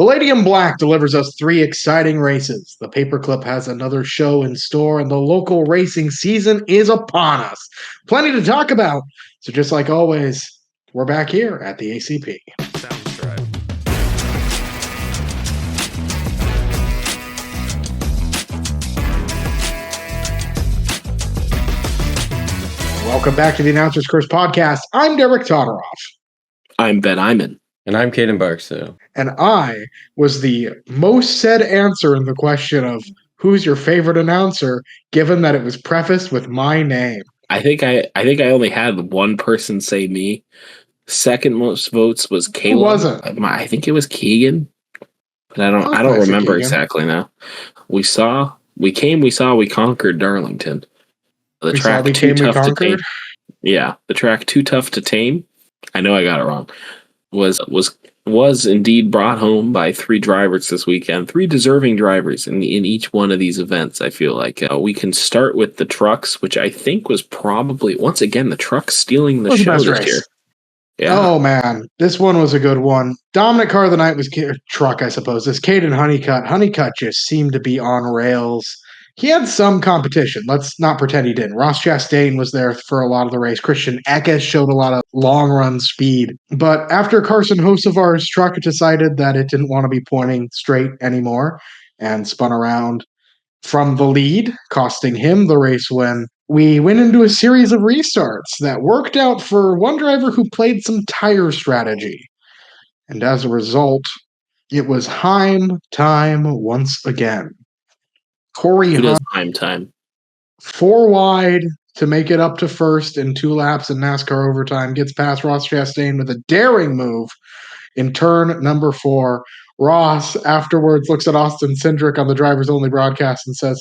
The Lady in Black delivers us 3 exciting races. The Paperclip has another show in store, and the local racing season is upon us. Plenty to talk about. So just like always, we're back here at the ACP. Sounds right. Welcome back to the Announcer's Curse podcast. I'm Derek Todoroff. I'm Ben Iman. And I'm Caden Barstow. And I was the most said answer in the question of who's your favorite announcer, given that it was prefaced with my name. I think I only had one person say me. Second most votes was Caleb. Who was it? I think it was Keegan. But I don't remember exactly now. We conquered Darlington. The track too tough to tame. Yeah, the track too tough to tame. I know I got it wrong. Was indeed brought home by 3 drivers this weekend. 3 deserving drivers in each one of these events. I feel like we can start with the trucks, which I think was probably once again the trucks stealing the show this year. Yeah. Oh man, this one was a good one. Dominant car of the night was truck, I suppose. This Caden Honeycutt. Honeycutt just seemed to be on rails. He had some competition. Let's not pretend he didn't. Ross Chastain was there for a lot of the race. Christian Eckes showed a lot of long-run speed. But after Carson Hocevar's truck decided that it didn't want to be pointing straight anymore and spun around from the lead, costing him the race win, we went into a series of restarts that worked out for one driver who played some tire strategy. And as a result, it was Heim time once again. Corey Heim time. 4 wide to make it up to first in 2 laps in NASCAR overtime. Gets past Ross Chastain with a daring move in turn number 4. Ross afterwards looks at Austin Cindric on the driver's only broadcast and says,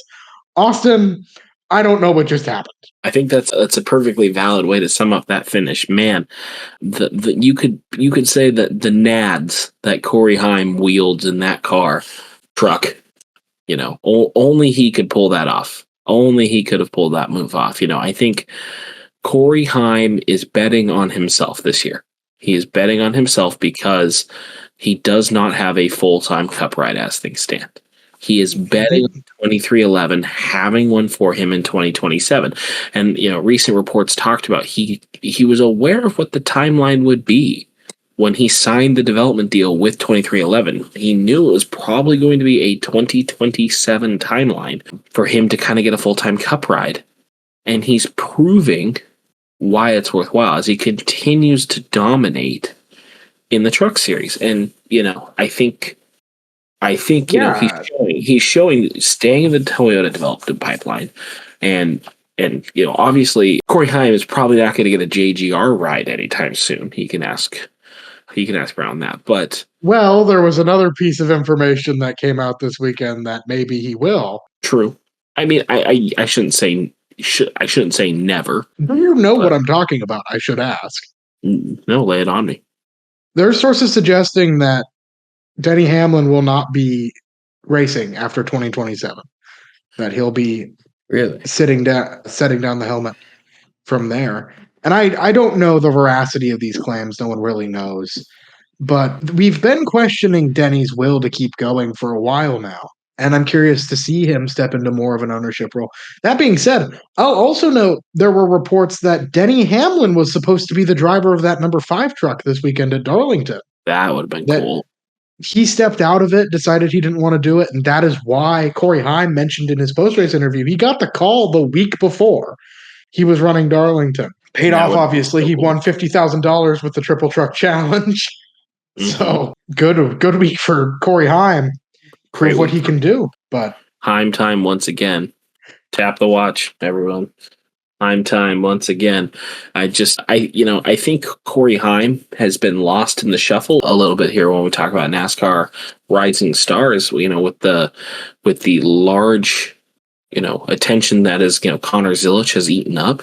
"Austin, I don't know what just happened." I think that's a perfectly valid way to sum up that finish. Man, you could say that the nads that Corey Heim wields in that truck. You know, only he could pull that off. Only he could have pulled that move off. You know, I think Corey Heim is betting on himself this year. He is betting on himself because he does not have a full-time Cup ride as things stand. He is betting on 2311 having one for him in 2027. And, you know, recent reports talked about he was aware of what the timeline would be. When he signed the development deal with 2311, he knew it was probably going to be a 2027 timeline for him to kind of get a full-time Cup ride. And he's proving why it's worthwhile as he continues to dominate in the truck series. And, you know, I think you know, he's showing staying in the Toyota development pipeline. And you know, obviously Corey Heim is probably not going to get a JGR ride anytime soon. He can ask around that, but well, there was another piece of information that came out this weekend that maybe he will. True. I mean, I shouldn't say never. Do you know what I'm talking about? I should ask. No, lay it on me. There are sources suggesting that Denny Hamlin will not be racing after 2027. That he'll be setting down the helmet from there. And I don't know the veracity of these claims. No one really knows. But we've been questioning Denny's will to keep going for a while now. And I'm curious to see him step into more of an ownership role. That being said, I'll also note there were reports that Denny Hamlin was supposed to be the driver of that number 5 truck this weekend at Darlington. That would have been cool. He stepped out of it, decided he didn't want to do it. And that is why Corey Heim mentioned in his post-race interview, he got the call the week before he was running Darlington. Paid off, obviously. He won $50,000 with the Triple Truck Challenge. Mm-hmm. So good week for Corey Heim. Prove what he can do. But Heim time once again. Tap the watch, everyone. Heim time once again. I think Corey Heim has been lost in the shuffle a little bit here when we talk about NASCAR rising stars. You know, with the large, you know, attention that is, you know, Connor Zilisch has eaten up.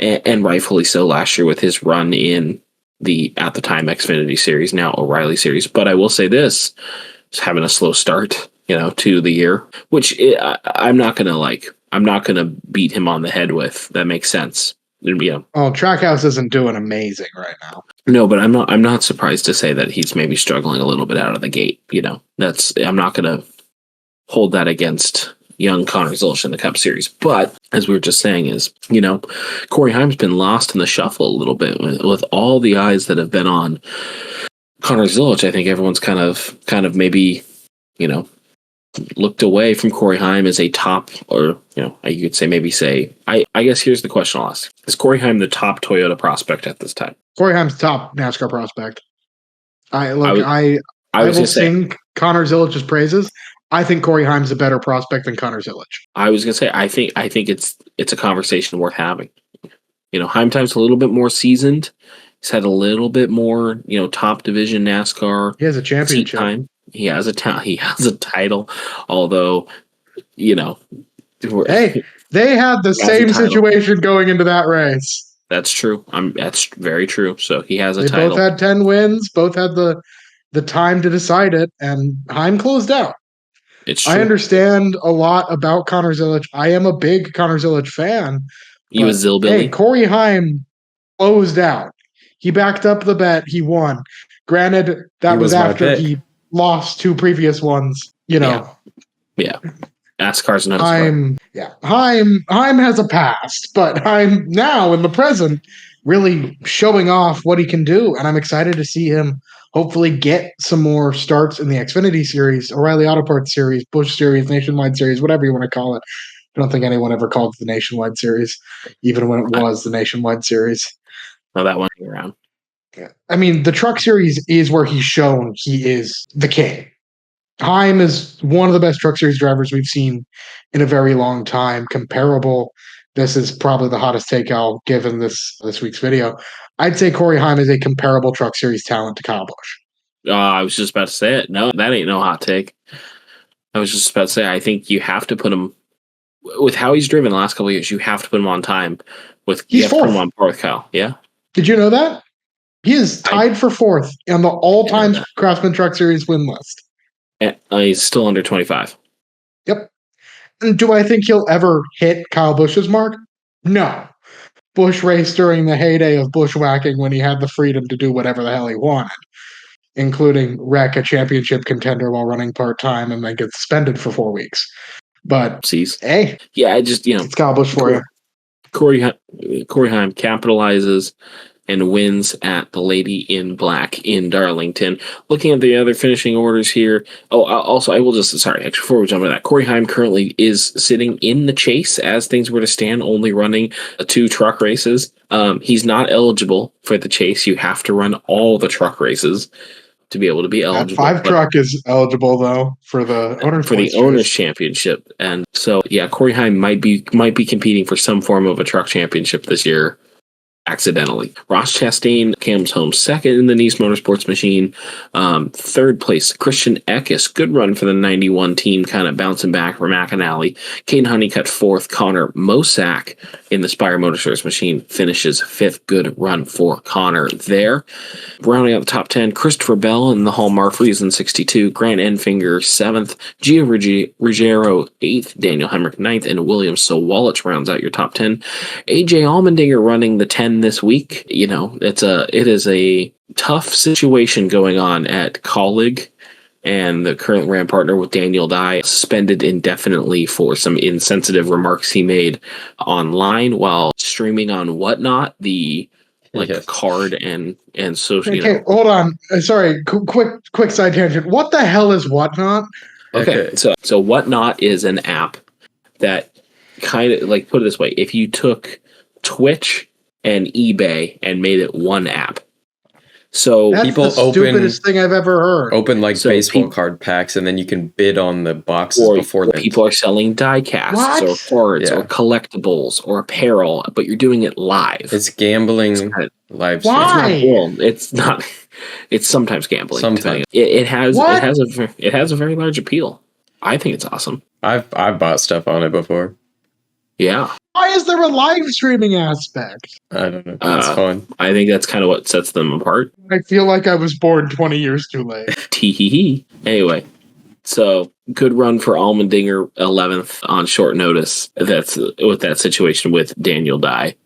And rightfully so last year with his run in the, at the time, Xfinity Series, now O'Reilly Series. But I will say this, is having a slow start, you know, to the year, which I'm not going to beat him on the head with. That makes sense. You know. Oh, Trackhouse isn't doing amazing right now. No, but I'm not surprised to say that he's maybe struggling a little bit out of the gate. I'm not going to hold that against young Connor Zilisch in the Cup Series. But as we were just saying, Corey Heim's been lost in the shuffle a little bit with all the eyes that have been on Connor Zilisch. I think everyone's kind of maybe, looked away from Corey Heim as a top, or you could say I guess here's the question I'll ask: is Corey Heim the top Toyota prospect at this time? Corey Heim's top NASCAR prospect. I was will sing Connor Zilich's praises. I think Corey Heim's a better prospect than Connor Zilisch. I was gonna say I think it's a conversation worth having. Heim time's a little bit more seasoned. He's had a little bit more, top division NASCAR. He has a championship time. He has a title, although, hey, they had the same situation going into that race. That's true. That's very true. So he has a title. Both had 10 wins. Both had the time to decide it, and Heim closed out. It's true. I understand a lot about Connor Zilisch. I am a big Connor Zilisch fan. You a Zillbilly? Hey, Corey Heim closed out. He backed up the bet. He won. Granted, that was after he lost 2 previous ones. Yeah. NASCAR's not Heim has a past, but Heim now in the present really showing off what he can do, and I'm excited to see him hopefully get some more starts in the Xfinity Series, O'Reilly Auto Parts Series, Busch Series, Nationwide Series, whatever you want to call it. I don't think anyone ever called it the Nationwide Series, even when it was the Nationwide Series. No, that one around. Yeah. I mean, the Truck Series is where he's shown he is the king. Heim is one of the best Truck Series drivers we've seen in a very long time. Comparable. This is probably the hottest take I'll give in this week's video. I'd say Corey Heim is a comparable Truck Series talent to Kyle Busch. I was just about to say it. No, that ain't no hot take. I was just about to say, I think you have to put him, with how he's driven the last couple of years, you have to put him on time. He's fourth. Put him on par with Kyle. Yeah. Did you know that? He is tied for 4th on the all-time Craftsman Truck Series win list. And, he's still under 25. Yep. And do I think he'll ever hit Kyle Busch's mark? No. Busch raced during the heyday of bushwhacking when he had the freedom to do whatever the hell he wanted, including wreck a championship contender while running part-time and then get suspended for 4 weeks. But, hey. Yeah, it's Kyle Busch for you. Corey Heim capitalizes and wins at the Lady in Black in Darlington. Looking at the other finishing orders here. Oh, also, before we jump into that, Corey Heim currently is sitting in the chase as things were to stand, only running 2 truck races. He's not eligible for the chase. You have to run all the truck races to be able to be eligible. That 5 truck is eligible though for the owners championship, and so Corey Heim might be competing for some form of a truck championship this year. Accidentally. Ross Chastain comes home second in the Nice Motorsports machine. Third place, Christian Eckes. Good run for the 91 team, kind of bouncing back from McAnally. Caden Honeycutt fourth. Connor Mosack in the Spire Motorsports machine finishes 5th. Good run for Connor there. Rounding out the top 10, Christopher Bell in the Hall Marflees in 62. Grant Enfinger 7th. Gio Ruggiero 8th. Daniel Hemrick 9th. And William Sowalich rounds out your top 10. AJ Allmendinger running the 10 this week. It is a tough situation going on at Colleague, and the current Ram partner with Daniel Dye suspended indefinitely for some insensitive remarks he made online while streaming on Whatnot, the card and social. Okay, hold on. Sorry, quick side tangent. What the hell is Whatnot? Okay, so Whatnot is an app that kind of put it this way: if you took Twitch and eBay and made it one app. So that's people the stupidest thing I've ever heard. Open baseball card packs, and then you can bid on the boxes before that. People are selling die casts or cards or collectibles or apparel, but you're doing it live. It's gambling live. Why? It's not. It's sometimes gambling. Sometimes it has a very large appeal. I think it's awesome. I've bought stuff on it before. Yeah. Why is there a live streaming aspect? I don't know. It's fun. I think that's kind of what sets them apart. I feel like I was born 20 years too late. Tee-hee-hee. Anyway, so good run for Allmendinger, 11th on short notice. That's with that situation with Daniel Dye.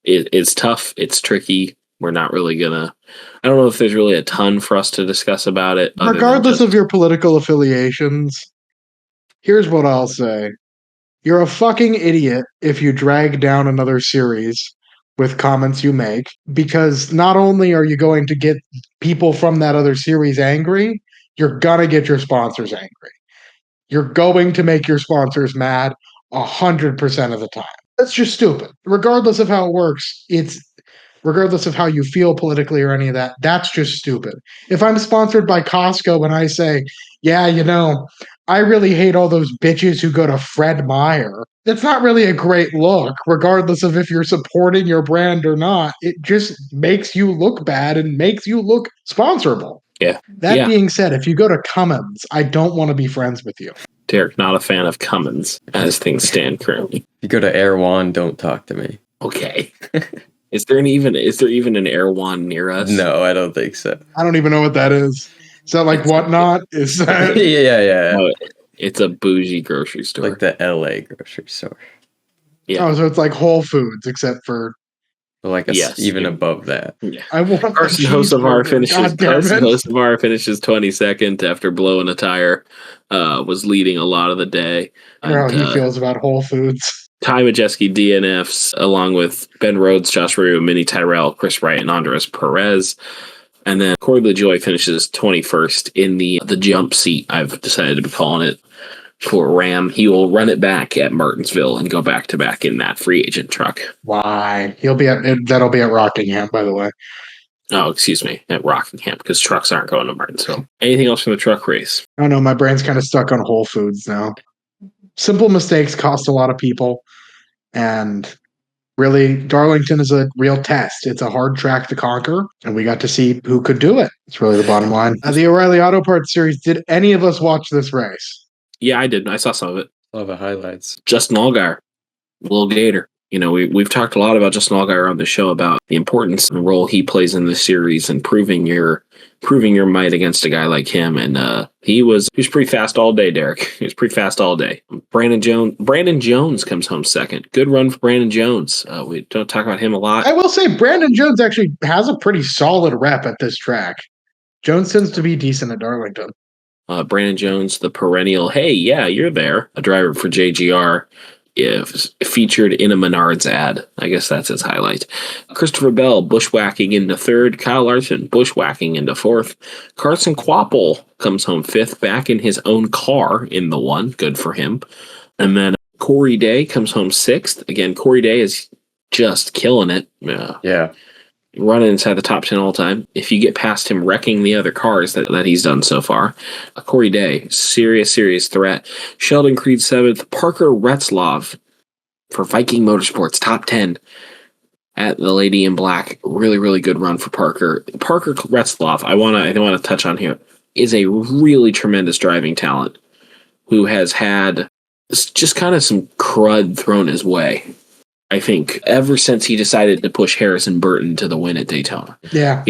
It's tough. It's tricky. we're not really gonna. I don't know if there's really a ton for us to discuss about it. Regardless of your political affiliations, here's what I'll say. You're a fucking idiot if you drag down another series with comments you make, because not only are you going to get people from that other series angry, you're gonna get your sponsors angry. You're going to make your sponsors mad 100% of the time. That's just stupid. Regardless of how it works, regardless of how you feel politically or any of that, that's just stupid. If I'm sponsored by Costco and I say, yeah, I really hate all those bitches who go to Fred Meyer, that's not really a great look, regardless of if you're supporting your brand or not. It just makes you look bad and makes you look sponsorable. Yeah. That being said, if you go to Cummins, I don't want to be friends with you. Derek, not a fan of Cummins as things stand currently. If you go to Erewhon, don't talk to me. Okay. Is there even an Erewhon near us? No, I don't think so. I don't even know what that is. Is that like Whatnot? Is that yeah. No, it's a bougie grocery store. Like the LA grocery store. Yeah. Oh, so it's like Whole Foods, except for Like even above that. Yeah. I want Carson Hocevar finishes 22nd after blowing a tire. Was leading a lot of the day. I don't know how he feels about Whole Foods. Ty Majeski DNFs along with Ben Rhodes, Josh Rue, Minnie Tyrell, Chris Wright, and Andres Perez. And then Corey LaJoy finishes 21st in the jump seat, I've decided to be calling it, for Ram. He will run it back at Martinsville and go back to back in that free agent truck. Why? That'll be at Rockingham, by the way. Oh, excuse me, at Rockingham, because trucks aren't going to Martinsville. Anything else from the truck race? I don't know. My brain's kind of stuck on Whole Foods now. Simple mistakes cost a lot of people. And really, Darlington is a real test. It's a hard track to conquer, and we got to see who could do it. It's really the bottom line. The O'Reilly Auto Parts Series, did any of us watch this race? Yeah, I did. I saw some of it. All the highlights. Justin Allgaier, Will Gator. We've talked a lot about Justin Allgaier on the show about the importance and the role he plays in this series and proving your might against a guy like him. And he was pretty fast all day, Derek. He was pretty fast all day. Brandon Jones comes home second. Good run for Brandon Jones. We don't talk about him a lot. I will say Brandon Jones actually has a pretty solid rep at this track. Jones tends to be decent at Darlington. Brandon Jones, the perennial, hey, yeah, you're there, a driver for JGR. Featured in a Menards ad. I guess that's his highlight. Christopher Bell bushwhacking into third. Kyle Larson bushwhacking into fourth. Carson Kvapil comes home fifth, back in his own car in the one. Good for him. And then Corey Day comes home sixth. Again, Corey Day is just killing it. Yeah. Running inside the top 10 all time. If you get past him wrecking the other cars that he's done so far. Corey Day, serious threat. Sheldon Creed 7th. Parker Retzlaff for Viking Motorsports, top 10 at the Lady in Black. Really good run for Parker. Parker Retzlaff, I want to touch on here, is a really tremendous driving talent who has had just kind of some crud thrown his way. I think ever since he decided to push Harrison Burton to the win at Daytona. Yeah.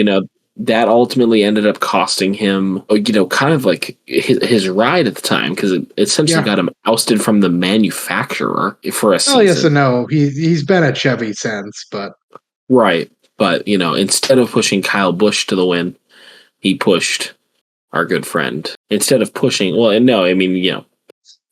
That ultimately ended up costing him, kind of like his ride at the time, because it essentially got him ousted from the manufacturer for a season. Oh, yes and no. He's been at Chevy since, but... Right. But, instead of pushing Kyle Busch to the win, he pushed our good friend. Instead of pushing... Well, no, I mean,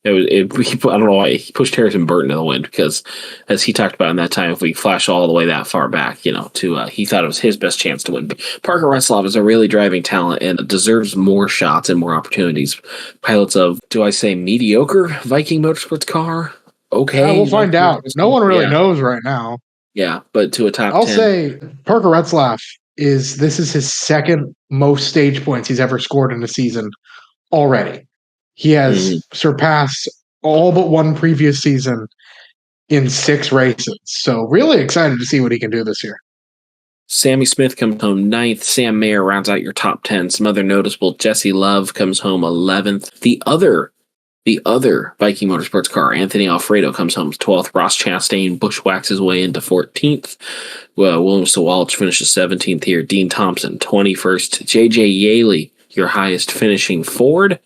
I don't know why he pushed Harrison Burton to the win, because as he talked about in that time, if we flash all the way that far back, he thought it was his best chance to win. But Parker Retzlaff is a really driving talent and deserves more shots and more opportunities. Pilots of, do I say mediocre Viking Motorsports car? Okay. Yeah, we'll find out. No one really knows right now. Yeah, but to a top 10. I'll say Parker Retzlaff this is his second most stage points he's ever scored in a season already. He has surpassed all but one previous season in 6 races. So really excited to see what he can do this year. Sammy Smith comes home 9th. Sam Mayer rounds out your top 10. Some other noticeable. Jesse Love comes home 11th. The other Viking Motorsports car, Anthony Alfredo, comes home 12th. Ross Chastain bushwhacks his way into 14th. Williams Walsh finishes 17th here. Dean Thompson, 21st. J.J. Yaley, your highest finishing Ford,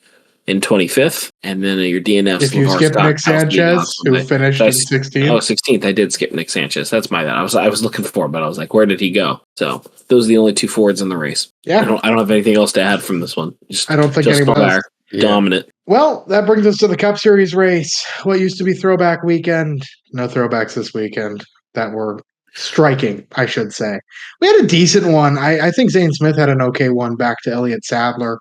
in 25th, and then your DNFs. If you LeVar skip Scott, Nick Sanchez, who finished in 16th. Oh, 16th. I did skip Nick Sanchez. That's my bad. I was looking for it, but I was like, where did he go? So those are the only two Fords in the race. Yeah. I don't have anything else to add from this one. I don't think anyone else. Dominant. Well, that brings us to the Cup Series race. What used to be throwback weekend. No throwbacks this weekend that were striking, I should say. We had a decent one. I think Zane Smith had an okay one back to Elliott Sadler.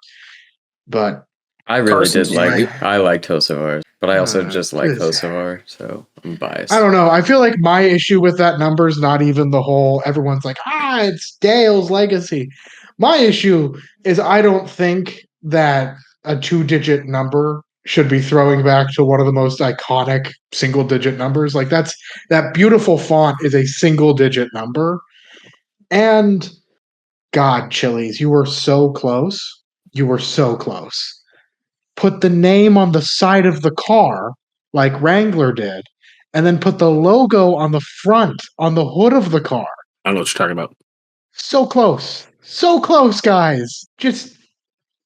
But I really Carson's did I liked Hocevar, but I also just like this- Hocevar, so I'm biased. I don't know. I feel like my issue with that number is not even the whole everyone's like, it's Dale's legacy. My issue is I don't think that a 2-digit number should be throwing back to one of the most iconic single-digit numbers. Like that beautiful font is a single-digit number. And God, Chili's, you were so close. You were so close. Put the name on the side of the car like Wrangler did, and then put the logo on the front, on the hood of the car. I don't know what you're talking about. So close. So close, guys. Just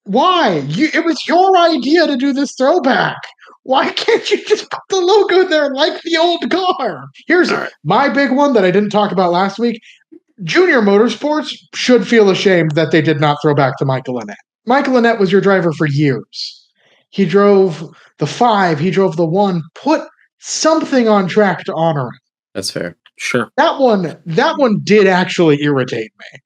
why? It was your idea to do this throwback. Why can't you just put the logo there like the old car? Here's my big one that I didn't talk about last week. Junior Motorsports should feel ashamed that they did not throw back to Michael Annett. Michael Annett was your driver for years. He drove the 5, he drove the 1. Put something on track to honor him. That's fair. Sure. That one did actually irritate me.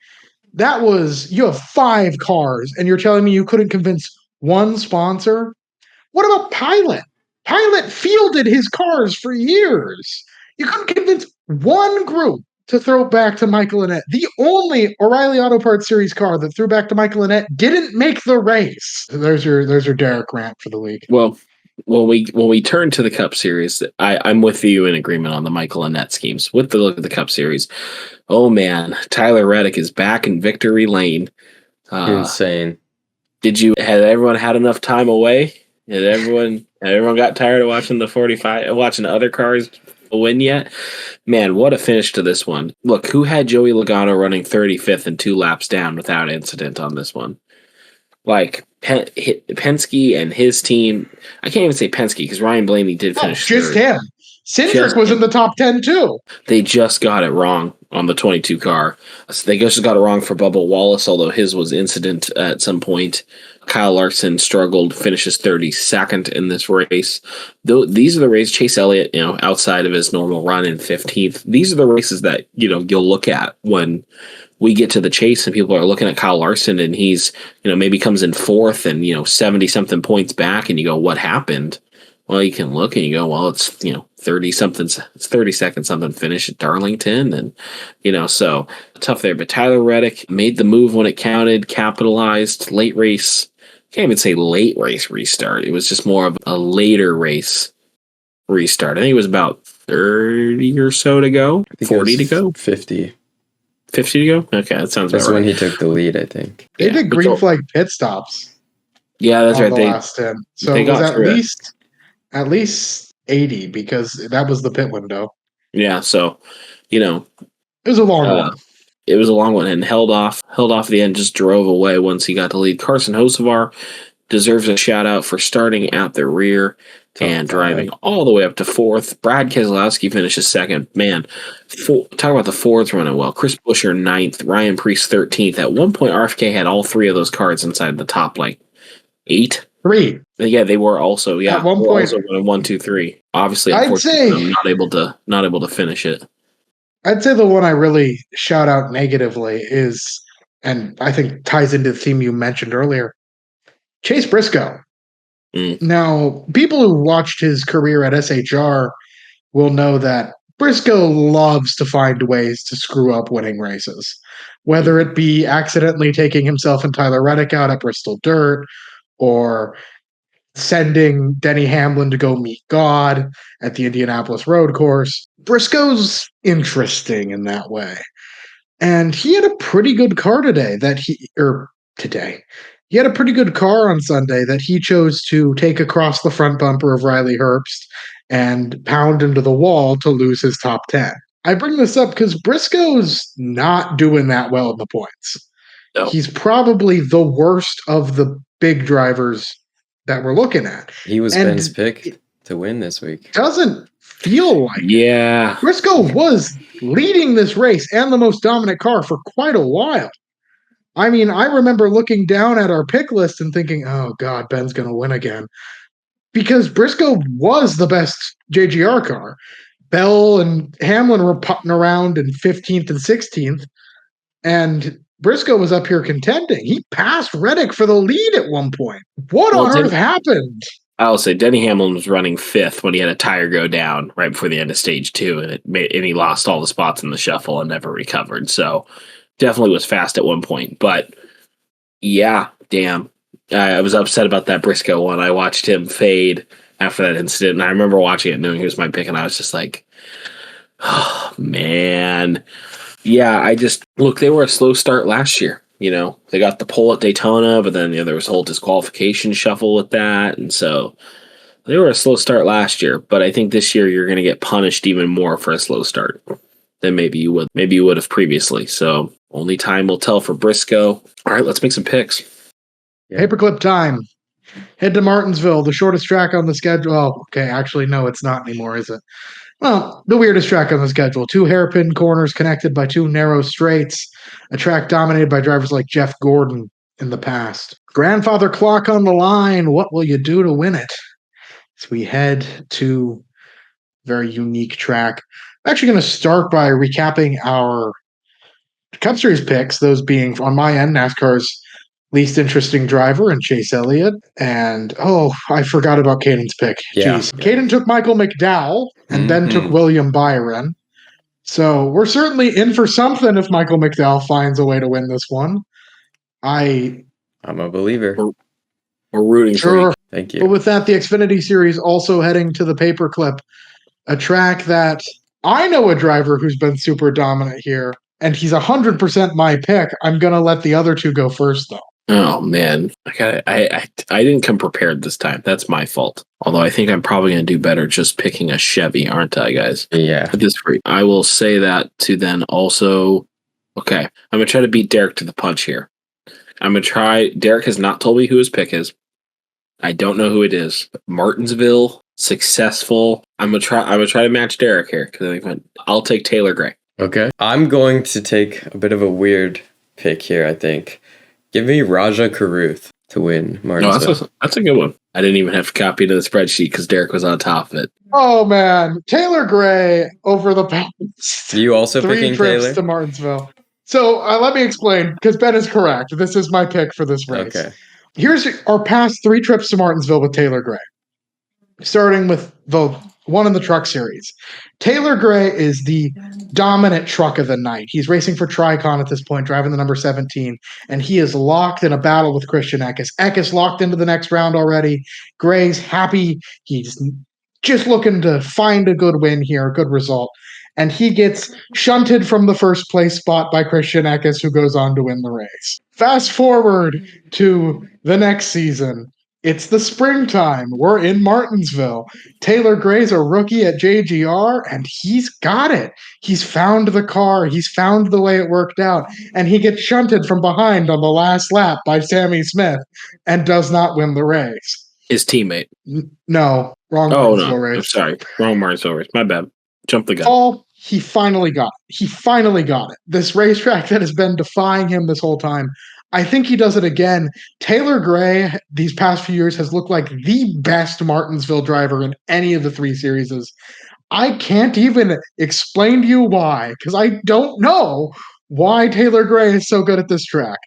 That was, you have 5 cars, and you're telling me you couldn't convince one sponsor? What about Pilot? Pilot fielded his cars for years. You couldn't convince one group to throw back to Michael Annett. The only O'Reilly Auto Parts Series car that threw back to Michael Annett didn't make the race. There's your Derek rant for the week. Well, when we turn to the Cup Series, I'm with you in agreement on the Michael Annett schemes. With the look at the Cup Series, oh man, Tyler Reddick is back in victory lane. Insane. Had everyone had enough time away? Had everyone got tired of watching watching the other cars win yet? Man, what a finish to this one. Look, who had Joey Logano running 35th and 2 laps down without incident on this one? Like Penske and his team. I can't even say Penske because Ryan Blaney did finish just third. him. Cindric was in the top 10 too. They just got it wrong on the 22 car. They just got it wrong for Bubba Wallace, although his was incident at some point. Kyle Larson struggled, finishes 32nd in this race. These are the races. Chase Elliott, outside of his normal run in 15th. These are the races that you'll look at when we get to the chase and people are looking at Kyle Larson and he's maybe comes in 4th and 70 something points back, and you go, what happened? Well, you can look and you go, well, it's 30 second something finish at Darlington, and so tough there. But Tyler Reddick made the move when it counted, capitalized. Late race, can't even say late race restart. It was just more of a later race restart. I think it was about 30 or so to go, 40 to go, 50 to go. Okay, that sounds That's about right. when he took the lead, I think. They did green flag pit stops. Yeah, that's on right. The last 10. So it was at least 80 because that was the pit window. Yeah, so it was a long one. It was a long one and held off the end, just drove away once he got the lead. Carson Hocevar deserves a shout out for starting at the rear and driving all the way up to 4th. Brad Keselowski finishes 2nd. Man, talk about the Fords running well. Chris Buescher 9th, Ryan Preece 13th. At one point, RFK had all 3 of those cars inside the top 8. 3. Yeah, they were also. Yeah, at one point, also running 1, 2, 3. Obviously, I'd say not able to finish it. I'd say the one I really shout out negatively is, and I think ties into the theme you mentioned earlier, Chase Briscoe. Now, people who watched his career at SHR will know that Briscoe loves to find ways to screw up winning races, whether it be accidentally taking himself and Tyler Reddick out at Bristol Dirt or sending Denny Hamlin to go meet God at the Indianapolis Road Course. Briscoe's interesting in that way. And he had a pretty good car today. He had a pretty good car on Sunday that he chose to take across the front bumper of Riley Herbst and pound into the wall to lose his top 10. I bring this up because Briscoe's not doing that well in the points. No. He's probably the worst of the big drivers that we're looking at. He was And Ben's pick to win this week. Doesn't feel like Yeah. Briscoe was leading this race and the most dominant car for quite a while. I mean, I remember looking down at our pick list and thinking, oh, God, Ben's going to win again. Because Briscoe was the best JGR car. Bell and Hamlin were putting around in 15th and 16th, and Briscoe was up here contending. He passed Reddick for the lead at one point. What on earth happened? I'll say Denny Hamlin was running 5th when he had a tire go down right before the end of stage 2, and he lost all the spots in the shuffle and never recovered. So definitely was fast at one point. But yeah, damn. I was upset about that Briscoe one. I watched him fade after that incident, and I remember watching it knowing he was my pick, and I was just like, oh, man. Yeah, they were a slow start last year. They got the pole at Daytona, but then there was a whole disqualification shuffle with that. And so they were a slow start last year, but I think this year you're going to get punished even more for a slow start than maybe you would have previously. So only time will tell for Briscoe. All right, let's make some picks. Yeah. Paperclip time. Head to Martinsville, the shortest track on the schedule. Oh, okay. Actually, no, it's not anymore, is it? Well, the weirdest track on the schedule. 2 hairpin corners connected by 2 narrow straights. A track dominated by drivers like Jeff Gordon in the past. Grandfather clock on the line. What will you do to win it? As we head to a very unique track. I'm actually going to start by recapping our Cup Series picks, those being, on my end, NASCAR's least interesting driver and Chase Elliott. And, I forgot about Caden's pick. Yeah. Jeez. Caden took Michael McDowell, and Ben took William Byron. So we're certainly in for something if Michael McDowell finds a way to win this one. I'm a believer. We're rooting for you. Thank you. But with that, the Xfinity Series also heading to the Paperclip, a track that I know a driver who's been super dominant here, and he's 100% my pick. I'm going to let the other 2 go first, though. Oh man, I didn't come prepared this time. That's my fault. Although I think I'm probably going to do better just picking a Chevy, aren't I, guys? Yeah. At this rate, I will say that to then also. Okay, I'm gonna try to beat Derek to the punch here. I'm gonna try. Derek has not told me who his pick is. I don't know who it is. Martinsville, successful. I'm gonna try to match Derek here because I'll take Taylor Gray. Okay. I'm going to take a bit of a weird pick here, I think. Give me Raja Karuth to win Martinsville. No, that's a good one. I didn't even have to copy to the spreadsheet because Derek was on top of it. Oh, man. Taylor Gray over the past You also 3 picking trips Taylor? to Martinsville. So let me explain, because Ben is correct. This is my pick for this race. Okay. Here's our past 3 trips to Martinsville with Taylor Gray. Starting with the one in the Truck Series. Taylor Gray is the dominant truck of the night. He's racing for Tricon at this point, driving the number 17, and he is locked in a battle with Christian Eckes. Eckes locked into the next round already. Gray's happy. He's just looking to find a good win here, a good result. And he gets shunted from the first place spot by Christian Eckes, who goes on to win the race. Fast forward to the next season. It's the springtime. We're in Martinsville. Taylor Gray's a rookie at JGR, and he's got it. He's found the car. He's found the way it worked out. And he gets shunted from behind on the last lap by Sammy Smith and does not win the race. His teammate. No, wrong Martinsville race. I'm sorry. Wrong Martinsville race. My bad. Jump the gun. He finally got it. He finally got it. This racetrack that has been defying him this whole time. I think he does it again. Taylor Gray, these past few years, has looked like the best Martinsville driver in any of the 3 series. I can't even explain to you why, because I don't know why Taylor Gray is so good at this track.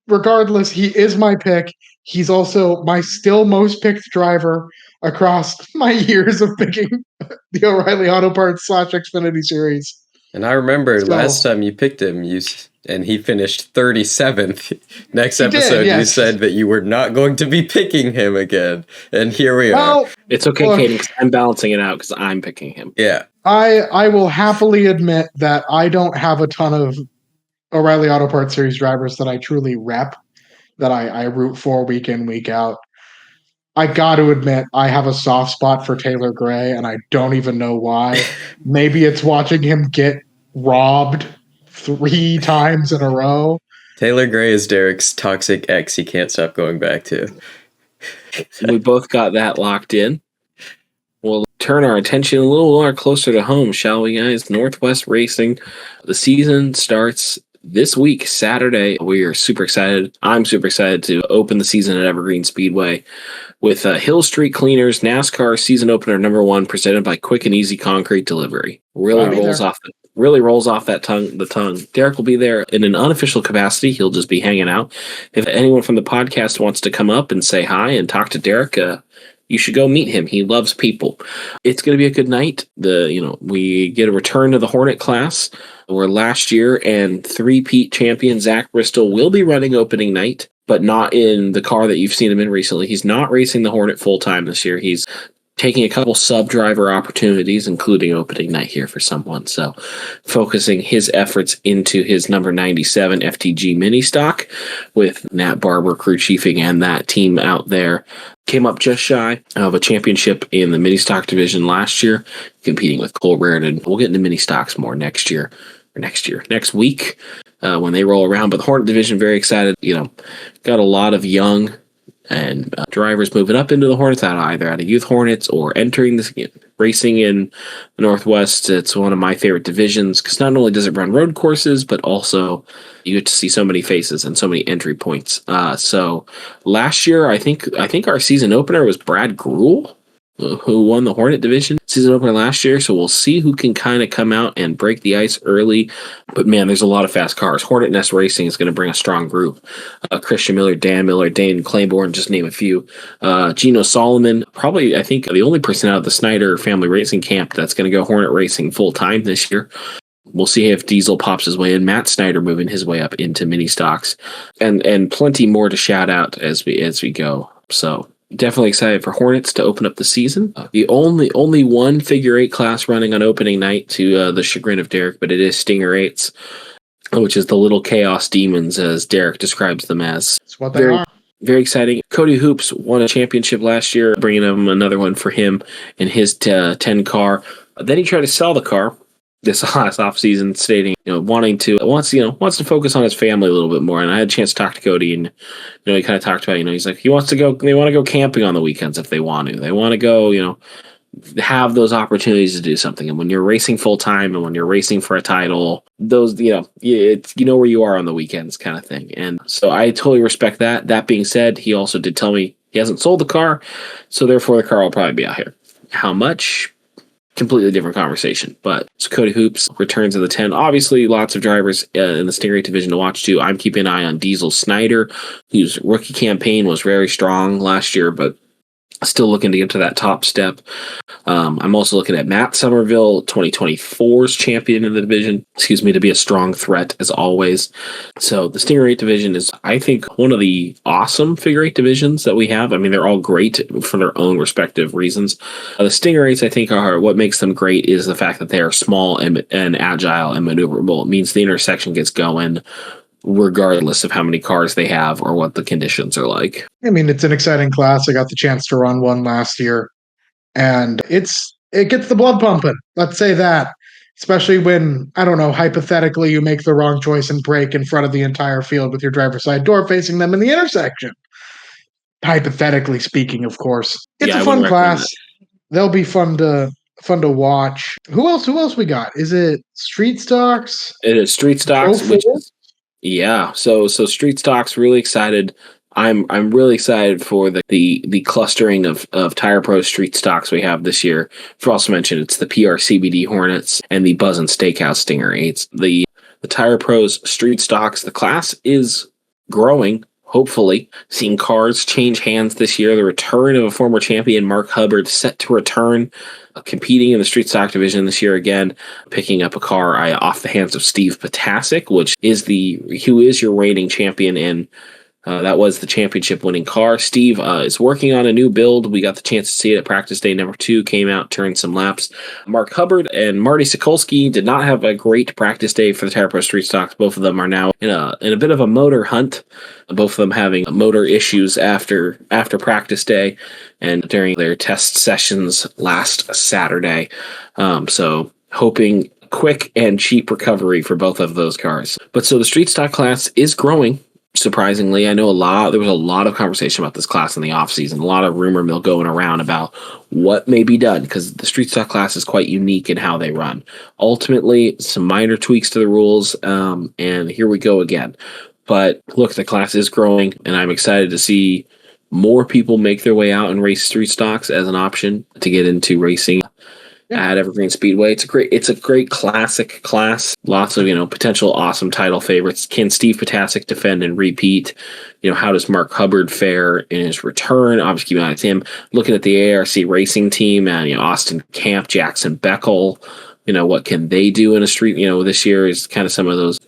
Regardless, he is my pick. He's also my still most picked driver across my years of picking the O'Reilly Auto Parts / Xfinity Series. And I remember last time you picked him, and he finished 37th. Next episode, you said that you were not going to be picking him again. And here we are. It's okay, Caden, because I'm balancing it out because I'm picking him. Yeah. I will happily admit that I don't have a ton of O'Reilly Auto Parts Series drivers that I truly rep, that I root for week in, week out. I got to admit, I have a soft spot for Taylor Gray, and I don't even know why. Maybe it's watching him get robbed 3 times in a row. Taylor Gray is Derek's toxic ex he can't stop going back to. We both got that locked in. We'll turn our attention a little more closer to home, shall we, guys? Northwest Racing. The season starts this week, Saturday. We are super excited. I'm super excited to open the season at Evergreen Speedway with Hill Street Cleaners NASCAR season opener number 1, presented by Quick and Easy Concrete Delivery. Really rolls off the tongue. Derek will be there in an unofficial capacity. He'll just be hanging out. If anyone from the podcast wants to come up and say hi and talk to Derek, you should go meet him. He loves people. It's going to be a good night. We get a return to the Hornet class, where last year and three-peat champion Zach Bristol will be running opening night, but not in the car that you've seen him in recently. He's not racing the Hornet full-time this year. He's taking a couple sub-driver opportunities, including opening night here for someone. So focusing his efforts into his number 97 FTG mini stock with Nat Barber crew chiefing and that team out there. Came up just shy of a championship in the mini stock division last year, competing with Cole Reardon. We'll get into mini stocks more next week when they roll around. But the Hornet division, very excited. Got a lot of young and drivers moving up into the Hornets, either out of youth Hornets or entering this racing in the Northwest. It's one of my favorite divisions because not only does it run road courses, but also you get to see so many faces and so many entry points. So last year, I think our season opener was Brad Gruhl, who won the Hornet division season opener last year. So we'll see who can kind of come out and break the ice early. But man, there's a lot of fast cars. Hornet Nest Racing is going to bring a strong group. Christian Miller, Dan Miller, Dane Claiborne, just name a few. Gino Solomon, probably, I think, the only person out of the Snyder family racing camp that's going to go Hornet racing full time this year. We'll see if Diesel pops his way in. Matt Snyder moving his way up into mini stocks, and plenty more to shout out as we go. So definitely excited for Hornets to open up the season. The only one figure 8 class running on opening night, to the chagrin of Derek, but it is Stinger 8s, which is the little Chaos Demons, as Derek describes them as. That's what they are. Very exciting. Cody Hoops won a championship last year, bringing him another one for him in his 10 car. Then he tried to sell the car this last offseason, stating, wants to focus on his family a little bit more. And I had a chance to talk to Cody, and he kind of talked about, he's like, they want to go camping on the weekends if they want to. They want to go, have those opportunities to do something. And when you're racing full time and when you're racing for a title, those, it's, where you are on the weekends kind of thing. And so I totally respect that. That being said, he also did tell me he hasn't sold the car, so therefore the car will probably be out here. How much? Completely different conversation. But so Cody Hoops returns in the 10. Obviously, lots of drivers in the Stinger 8 division to watch too. I'm keeping an eye on Diesel Snyder, whose rookie campaign was very strong last year, but still looking to get to that top step. I'm also looking at Matt Somerville, 2024's champion in the division, to be a strong threat as always. So the Stinger 8 division is, I think, one of the awesome figure 8 divisions that we have. I mean, they're all great for their own respective reasons. The Stinger 8s, I think, what makes them great is the fact that they are small and agile and maneuverable. It means the intersection gets going regardless of how many cars they have or what the conditions are like. I mean, it's an exciting class. I got the chance to run one last year, and it gets the blood pumping. Let's say that, especially when, I don't know, hypothetically you make the wrong choice and brake in front of the entire field with your driver's side door facing them in the intersection. Hypothetically speaking, of course. It's a fun class. They'll be fun to watch. Who else we got? Is it Street Stocks? It is Street Stocks, which is, yeah. So Street Stocks, really excited. I'm really excited for the clustering of Tire Pro Street Stocks we have this year. For also mentioned, it's the PRCBD Hornets and the Buzz and Steakhouse Stinger 8s. The Tire Pros Street Stocks, the class is growing. Hopefully, seeing cars change hands this year. The return of a former champion, Mark Hubbard, set to return, competing in the Street Stock division this year again, picking up a car off the hands of Steve Potasic, who is your reigning champion, and that was the championship winning car. Steve is working on a new build. We got the chance to see it at practice day number 2, came out, turned some laps. Mark Hubbard and Marty Sokolsky did not have a great practice day for the Tire Pro Street Stocks. Both of them are now in a bit of a motor hunt, both of them having motor issues after practice day and during their test sessions last Saturday. So hoping quick and cheap recovery for both of those cars. But so the Street Stock class is growing. surprisingly. I know there was a lot of conversation about this class in the offseason, a lot of rumor mill going around about what may be done because the street stock class is quite unique in how they run. Ultimately, some minor tweaks to the rules, and here we go again. But look, the class is growing, and I'm excited to see more people make their way out and race street stocks as an option to get into racing at Evergreen Speedway. It's a great classic class. Lots of, potential awesome title favorites. Can Steve Potasic defend and repeat? How does Mark Hubbard fare in his return? Obviously, keep an eye on him. Looking at the ARC racing team and, Austin Camp, Jackson Beckel, what can they do in a street? This year is kind of some of those,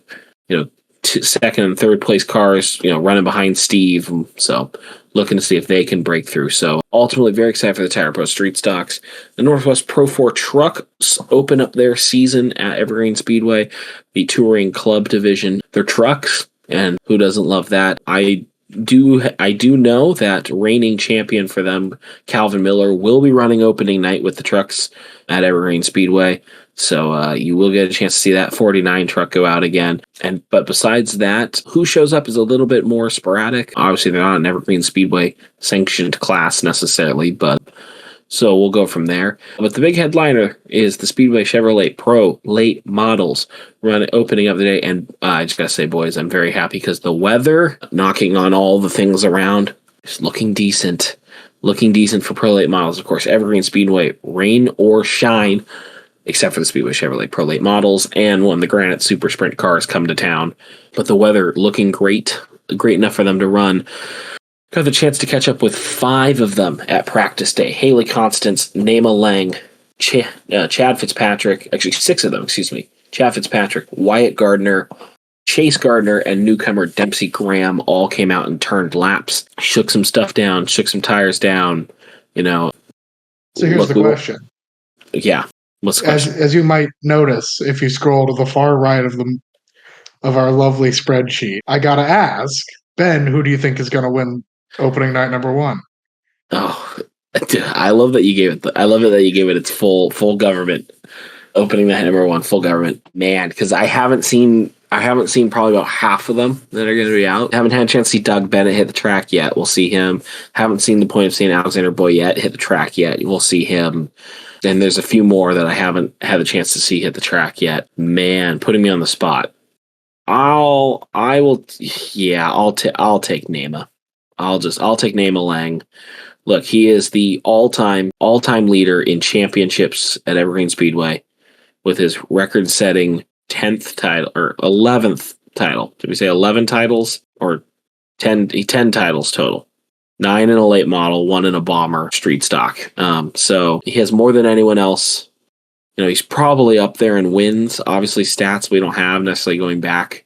second and third place cars, running behind Steve. So looking to see if they can break through. So ultimately very excited for the Tire Pro Street Stocks. The Northwest Pro 4 trucks open up their season at Evergreen Speedway, the touring club division. They're trucks, and who doesn't love that? I do know that reigning champion for them, Calvin Miller, will be running opening night with the trucks at Evergreen Speedway. So you will get a chance to see that 49 truck go out again. But besides that, who shows up is a little bit more sporadic. Obviously, they're not an Evergreen Speedway sanctioned class necessarily, but so we'll go from there. But the big headliner is the Speedway Chevrolet Pro late models opening up the day. And I just got to say, boys, I'm very happy because the weather, knocking on all the things around, is looking decent. Looking decent for Pro late models. Of course, Evergreen Speedway, rain or shine, except for the Speedway Chevrolet Pro late models and when the Granite Super Sprint cars come to town. But the weather looking great enough for them to run. Got the chance to catch up with 5 of them at practice day. Haley Constance, Naima Lang, Chad Fitzpatrick, actually 6 of them, excuse me. Chad Fitzpatrick, Wyatt Gardner, Chase Gardner, and newcomer Dempsey Graham all came out and turned laps, shook some stuff down, shook some tires down, So here's the question. Yeah. What's the question? As you might notice, if you scroll to the far right of our lovely spreadsheet, I gotta ask, Ben, who do you think is going to win opening night number 1? Oh, I love that you gave it. I love it that you gave it its full government opening night number 1, full government. Man, because I haven't seen probably about half of them that are going to be out. Haven't had a chance to see Doug Bennett hit the track yet. We'll see him. Haven't seen the point of seeing Alexander Boyette hit the track yet. We'll see him. And there's a few more that I haven't had a chance to see hit the track yet. Man, putting me on the spot. I'll take Naima. I'll take Naima Lang. Look, he is the all-time leader in championships at Evergreen Speedway with his record-setting 10th title or 11th title. Did we say 11 titles or 10 titles total? 9 in a late model, 1 in a bomber street stock. So he has more than anyone else. He's probably up there in wins. Obviously, stats we don't have necessarily going back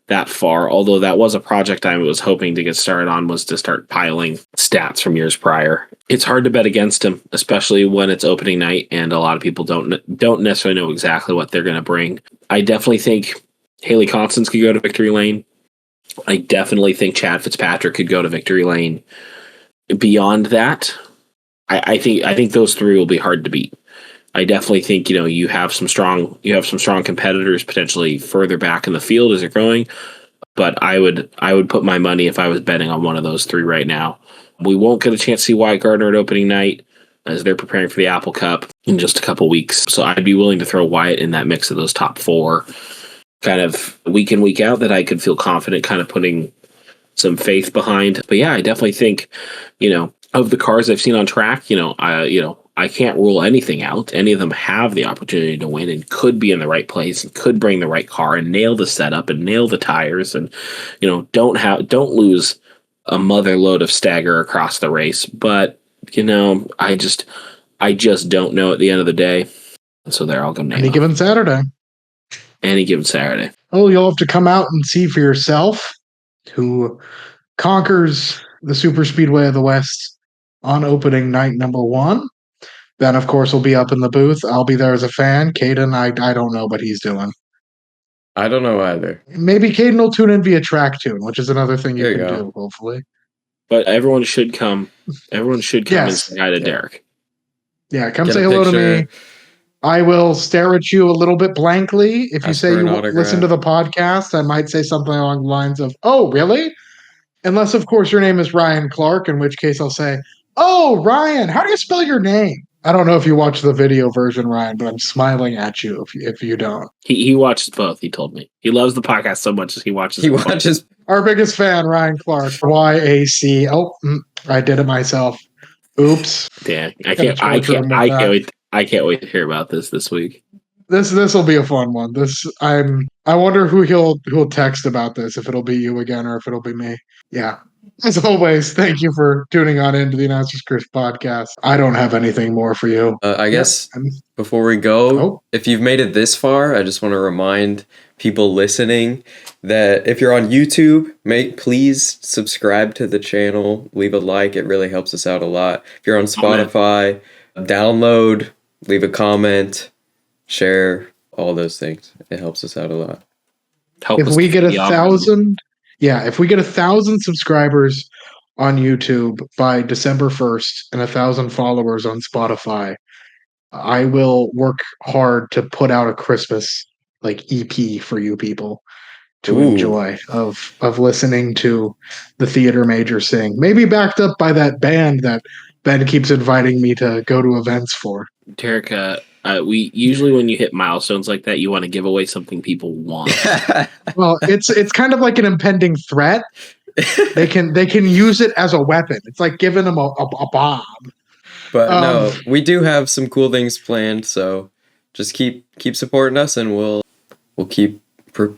that far. Although that was a project I was hoping to get started on, was to start piling stats from years prior. It's hard to bet against him, especially when it's opening night and a lot of people don't necessarily know exactly what they're going to bring. I definitely think Haley Constance could go to victory lane. I definitely think Chad Fitzpatrick could go to victory lane. Beyond that, I think those 3 will be hard to beat. I definitely think you have some strong competitors potentially further back in the field as they're going, but I would put my money if I was betting on one of those 3 right now. We won't get a chance to see Wyatt Gardner at opening night as they're preparing for the Apple Cup in just a couple weeks. So I'd be willing to throw Wyatt in that mix of those top 4, kind of week in, week out, that I could feel confident kind of putting some faith behind. But yeah, I definitely think, of the cars I've seen on track, I can't rule anything out. Any of them have the opportunity to win and could be in the right place and could bring the right car and nail the setup and nail the tires and, don't lose a mother load of stagger across the race. But, I just don't know at the end of the day. And so there, I'll go name Any given Saturday. Oh, you'll have to come out and see for yourself who conquers the Super Speedway of the West on opening night number 1. Ben, of course, will be up in the booth. I'll be there as a fan. Caden, I don't know what he's doing. I don't know either. Maybe Caden will tune in via track tune, which is another thing you can do, hopefully. But everyone should come. Everyone should come and say hi to Derek. Yeah, come say hello to me. I will stare at you a little bit blankly. If you Ask say for an you listen to the podcast, I might say something along the lines of, "Oh, really?" Unless, of course, your name is Ryan Clark, in which case I'll say, "Oh, Ryan, how do you spell your name?" I don't know if you watch the video version, Ryan, but I'm smiling at you if you don't. He watches both. He told me he loves the podcast so much as he watches. He watches. Our biggest fan, Ryan Clark. YAC. Oh, I did it myself. Oops. Yeah, I can't wait to hear about this week. This will be a fun one. I wonder who he'll text about this, if it'll be you again or if it'll be me. Yeah. As always, thank you for tuning on into the Announcers Curse podcast. I don't have anything more for you. I guess before we go, if you've made it this far, I just want to remind people listening that if you're on YouTube, please subscribe to the channel, leave a like. It really helps us out a lot. If you're on Spotify, download, leave a comment, share, all those things. It helps us out a lot. If we get 1,000, if we get 1,000 subscribers on YouTube by December 1st and 1,000 followers on Spotify, I will work hard to put out a Christmas EP for you people to enjoy of listening to the theater major sing. Maybe backed up by that band that Ben keeps inviting me to go to events for. Derek, we usually, when you hit milestones like that, you want to give away something people want. Well, it's kind of like an impending threat. They can use it as a weapon. It's like giving them a bomb. But no, we do have some cool things planned. So just keep supporting us, and we'll keep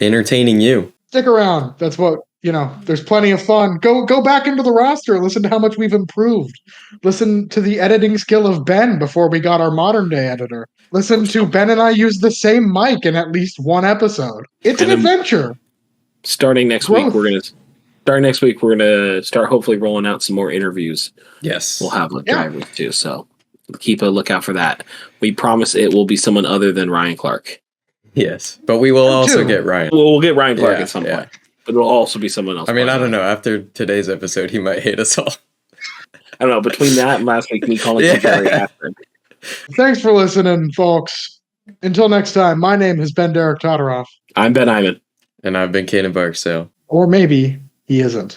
entertaining you. Stick around. That's what, there's plenty of fun. Go back into the roster. Listen to how much we've improved. Listen to the editing skill of Ben before we got our modern day editor. Listen to Ben and I use the same mic in at least one episode. It's an adventure. Starting next week, we're gonna start hopefully rolling out some more interviews. Yes, we'll have drivers too. So keep a lookout for that. We promise it will be someone other than Ryan Clark. Yes, but we will also get Ryan. We'll get Ryan Clark at some point. But it'll also be someone else. I mean, I don't know. After today's episode, he might hate us all. I don't know. Between that and last week, me calling you Gary Ashford. Thanks for listening, folks. Until next time, my name has been Derek Todoroff. I'm Ben Iman. And I've been Caden Barksdale. Or maybe he isn't.